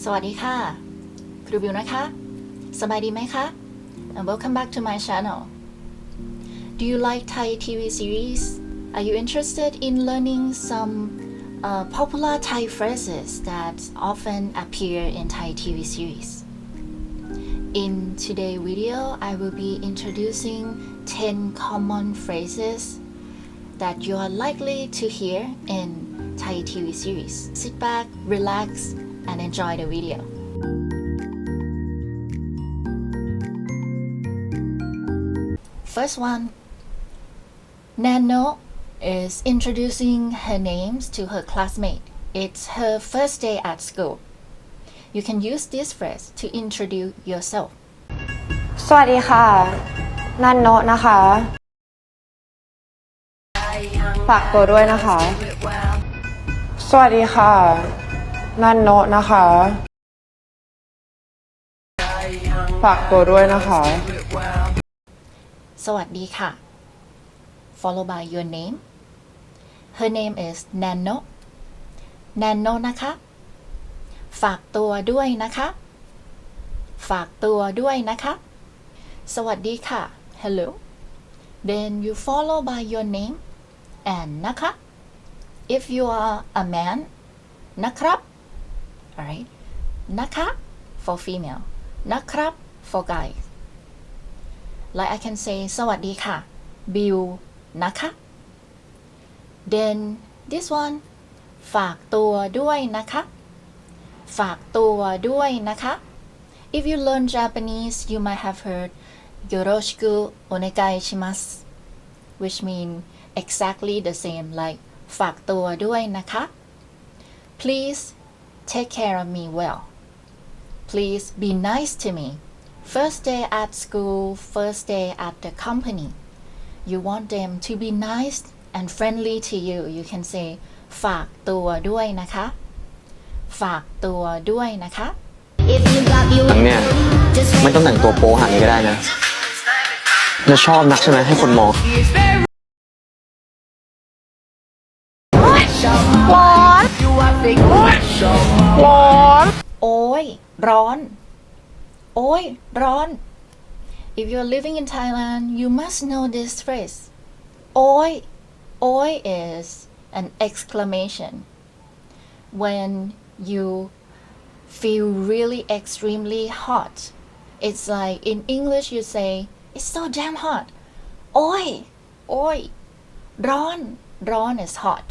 สวัสดีค่ะครูบิวนะคะสบายดีไหมคะ and welcome back to my channel. Do you like Thai TV series? Are you interested in learning some popular Thai phrases that often appear in Thai TV series? In today's video, I will be introducing 10 common phrases that you are likely to hear in Thai TV series. Sit back, relax, and enjoy the video. First one, Nano is introducing her names to her classmate. It's her first day at school. You can use this phrase to introduce yourself. สวัสดีค่ะนันโนะนะคะฝากตัวด้วยนะคะสวัสดีค่ะนันโนะนะคะฝากตัวด้วยนะคะ สวัสดีค่ะ followed by your name. Her name is Nano. Nano นะคะฝากตัวด้วยนะคะฝากตัวด้วยนะคะสวัสดีค่ะ hello. Then you follow by your name and นะคะ if you are a man นะครับ alright นะคะ for female นะครับ for guys. Like I can say สวัสดีค่ะ Bill นะคะ Then this one ฝากตัวด้วยนะคะฝากตัวด้วยนะคะ If you learn Japanese, you might have heard yoroshiku onegai shimasu, which mean exactly the same like ฝากตัวด้วยนะคะ Please take care of me well. Please be nice to me. First day at school, first day at the company. You want them to be nice and friendly to you. You can say ฝากตัวด้วยนะคะฝากตัวด้วยนะคะมันเนี่ยไม่ต้องแต่งตัวโป๊หานี้ก็ได้นะจะชอบนักใช่ไหมให้คนมองร้อนร้อนโอ้ยร้อนโอ้ยร้อน If you're living in Thailand, you must know this phrase. โอ้ยโอ้ย is an exclamation when you feel really extremely hot. It's like in English you say it's so damn hot. โอ้ยโอ้ยร้อนร้อน is hot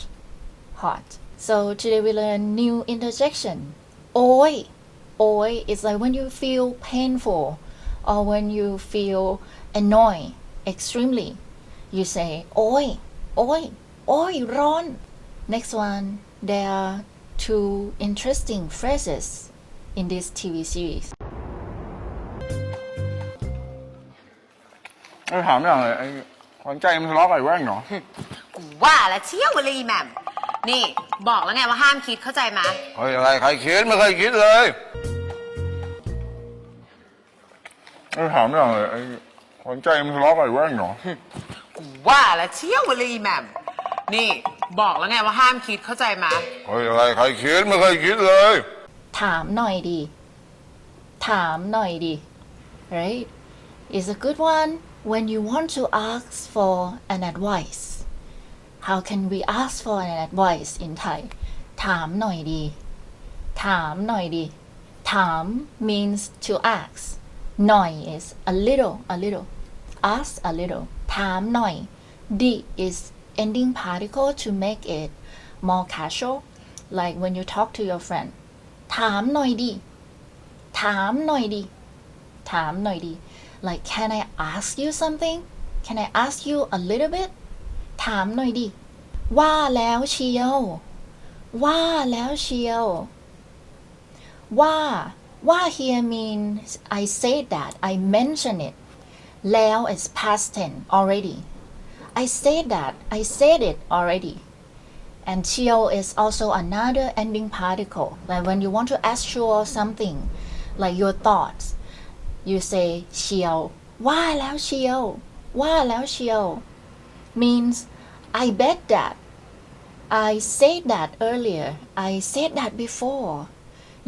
hot. So today we learn new interjection. โอ้ยโอ้ย is like when you feel painful or when you feel annoyed extremely. You say โอ้ยโอ้ยโอ้ยร้อน Next one, there are two interesting phrases in this TV series. ถามอย่างไรไอ้ขวัญใจมันทะเลาะกับไอ้แว่งเหรอกูว่าแล้วเชี่ยวเลยแหม่มนี่บอกแล้วไงว่าห้ามคิดเข้าใจไหมเฮ้ยอะไรใครคิดไม่เคยคิดเลย ถามอย่างไรไอ้ขวัญใจมันทะเลาะกับไอ้แว่งเหรอกูว่าแล้วเชี่ยวเลยแหม่มนี่บอกแล้วไงว่าห้ามคิดเข้าใจไหมเฮ้ยอะไรใครคิดไม่เคยคิดเลย ถามหน่อยดีถามหน่อยดี right is a good one when you want to ask for an advice. How can we ask for an advice in Thai ถามหน่อยดีถามหน่อยดีถาม means to ask หน่อย is a little ask a little ถามหน่อยดี is ending particle to make it more casual like when you talk to your friend ถามหน่อยดีถามหน่อยดีถามหน่อยดี like can I ask you something can I ask you a little bit ถามหน่อยดีว่าแล้วเชียวว่าแล้วเชียวว่า here means I said that I mentioned it แล้ว is past tense already I said that I said it already and เชียว is also another ending particle like when you want to assure something like your thoughts you say เชียวว่าแล้วเชียวว่าแล้วเชียว means I bet that I said that earlier I said that before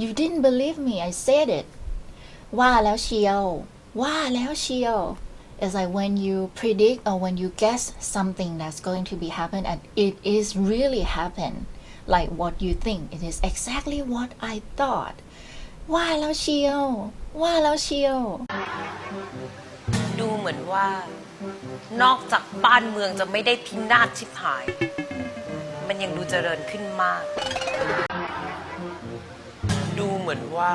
you didn't believe me I said it ว่าแล้วเชียวว่าแล้วเชียว It's like when you predict or when you guess something that's going to be happen and it is really happen like what you think it is exactly what I thought ว่าแล้วเชียวว่าแล้วเชียว ดูเหมือนว่านอกจากบ้านเมืองจะไม่ได้พินาศชิบหาย มันยังดูเจริญขึ้นมาก ดูเหมือนว่า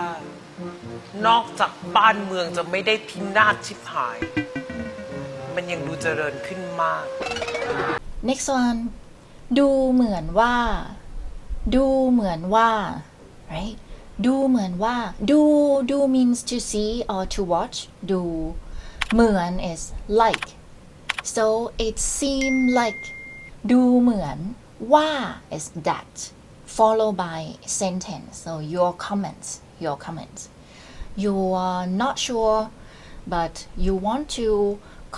นอกจากบ้านเมืองจะไม่ได้พินาศชิบหาย มันยังดูเจริญขึ้นมาก next one ดูเหมือนว่าดูเหมือนว่า right ดูเหมือนว่าดู means to see or to watch ดูเหมือน is like so it seem like ดูเหมือนว่า is that followed by sentence so your comments you are not sure but you want to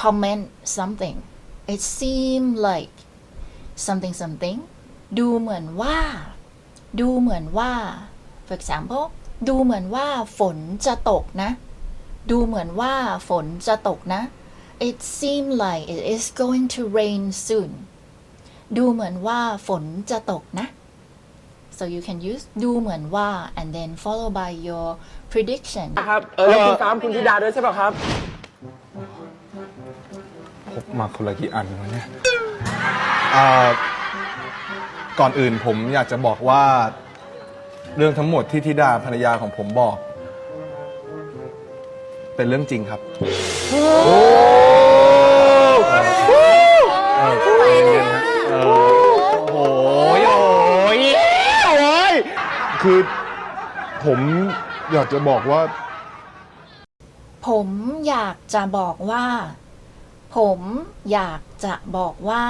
comment something it seem like something ดูเหมือนว่าดูเหมือนว่า for example ดูเหมือนว่าฝนจะตกนะดูเหมือนว่าฝนจะตกนะ it seem like it is going to rain soon ดูเหมือนว่าฝนจะตกนะ so you can use ดูเหมือนว่า and then follow by your prediction ครับแล้วคุณตามคุณธิดาด้วยใช่ป่ะครับ พบมาคนละกี่อันวะเนี่ยก่อนอื่นผมอยากจะบอกว่า เรื่องทั้งหมดที่ธิดาภรรยาของผมบอก เป็นเรื่องจริงครับโอ้ยคือผมอยากจะบอกว่า ผมอยากจะบอกว่าผมอยากจะบอกว่า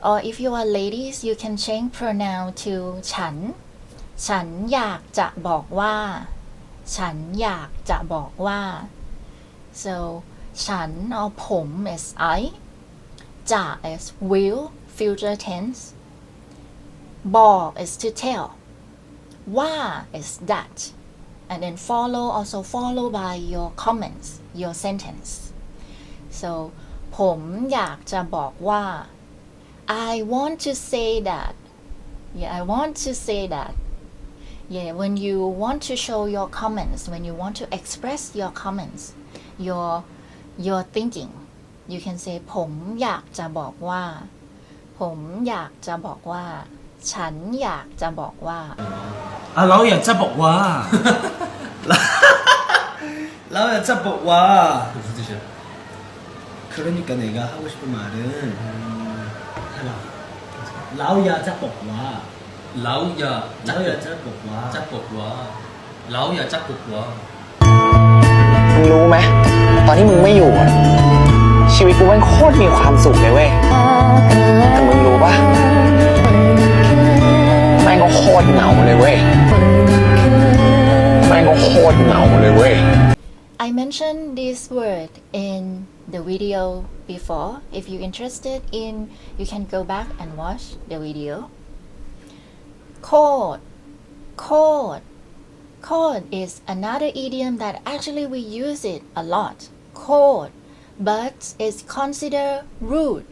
or if you are ladies you can change pronoun to ฉันอยากจะบอกว่าฉันอยากจะบอกว่า so ฉัน or ผม is I จะ is will future tense บอก is to tell ว่า is that and then also follow by your comments your sentence so ผมอยากจะบอกว่า I want to say that yeah I want to say that yeah when you want to show your comments when you want to express your comments your thinking you can say ผมอยากจะบอกว่าผมอยากจะบอกว่าฉันอยากจะบอกว่า เราอยากจะบอกว่า เราอยากจะบอกว่า 무슨 뜻이야? 그러니까 내가 하고 싶은 말은 라우야 짝볶와 라우야 짝볶와 라우야 짝볶와 มึงรู้ไหมตอนที่มึงไม่อยู่อะชีวิตกูแม่งโคตรมีความสุขเลยเว้ยแต่มึงรู้ปะแม่งก็โคตรเหงาเลยเว้ยแม่งก็โคตรเหงาเลยเว้ย I mentioned this word in the video before. If you're interested in, you can go back and watch the video. Code is another idiom that actually we use it a lot. Code, but it's considered rude.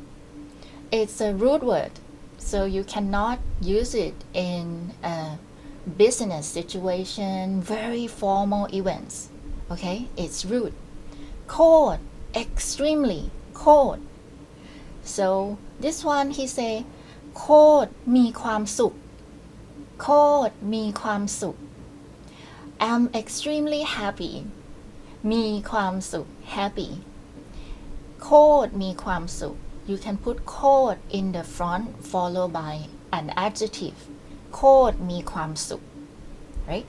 It's a rude word, so you cannot use it in a business situation, very formal events. Okay, it's rude. Cold, extremely cold. So this one he say, cold มีความสุข cold มีความสุข I'm extremely happy มีความสุข happy. Cold มีความสุข You can put cold in the front followed by an adjective. Cold มีความสุข right?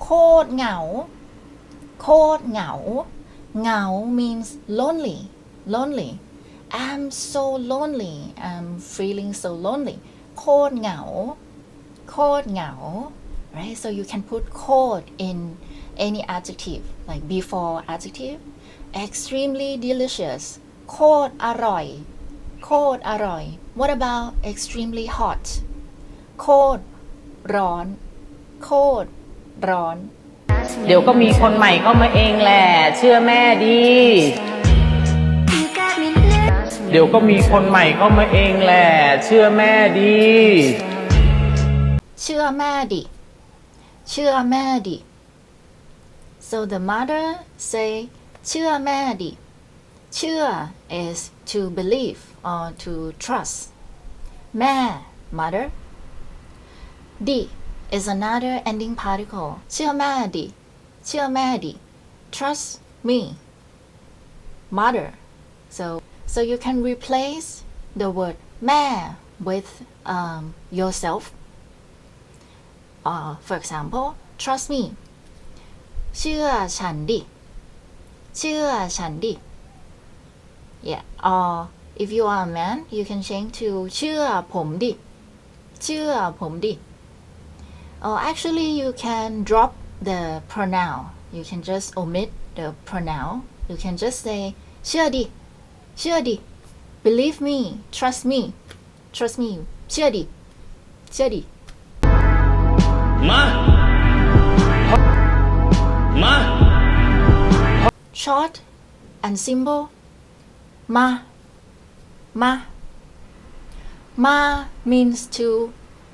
โคตรเหงาโคตรเหงาเหงา means lonely I'm so lonely I'm feeling so lonely โคตรเหงาโคตรเหงา right so you can put โคตร in any adjective like before adjective extremely delicious โคตรอร่อยโคตรอร่อย what about extremely hot โคตรร้อน โคตรร้อน เดี๋ยวก็มีคนใหม่เข้ามาเองแหละ เชื่อแม่ดี เดี๋ยวก็มีคนใหม่เข้ามาเองแหละ เชื่อแม่ดี เชื่อแม่ดิ เชื่อแม่ดิ so the mother say เชื่อแม่ดิ เชื่อ is to believe or to trust แม่ mother ดิ is another ending particle เชื่อแม่ดิ เชื่อแม่ดิ trust me mother so you can replace the word แม่ with yourself for example trust me เชื่อฉันดิ เชื่อฉันดิ yeah or if you are a man you can change to เชื่อผมดิ เชื่อผมดิ or actually you can drop the pronoun you can just omit the pronoun you can just say เชื่อดิ เชื่อดิ believe me trust me เชื่อดิ เชื่อดิ short and simple มา means to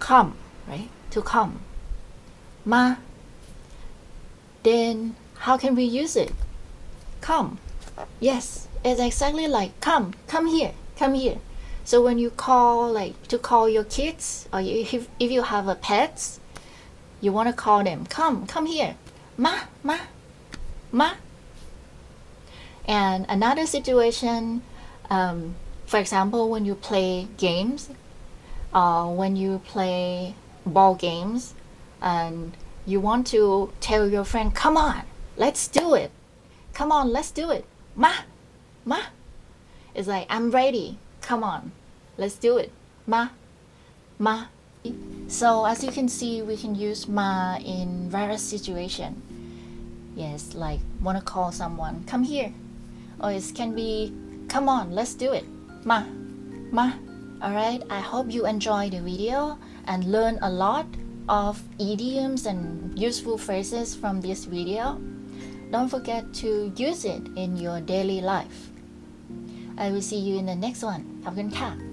come right to come มา then how can we use it come yes it's exactly like come here so when you call like to call your kids or if you have a pets you want to call them come here ma and another situation for example when you play games or when you play ball games and you want to tell your friend come on let's do it come on let's do it ma it's like I'm ready come on let's do it ma so as you can see we can use ma in various situations yes like want to call someone come here or it can be come on let's do it ma alright I hope you enjoy the video and learn a lot of idioms and useful phrases from this video don't forget to use it in your daily life I will see you in the next one ขอบคุณค่ะ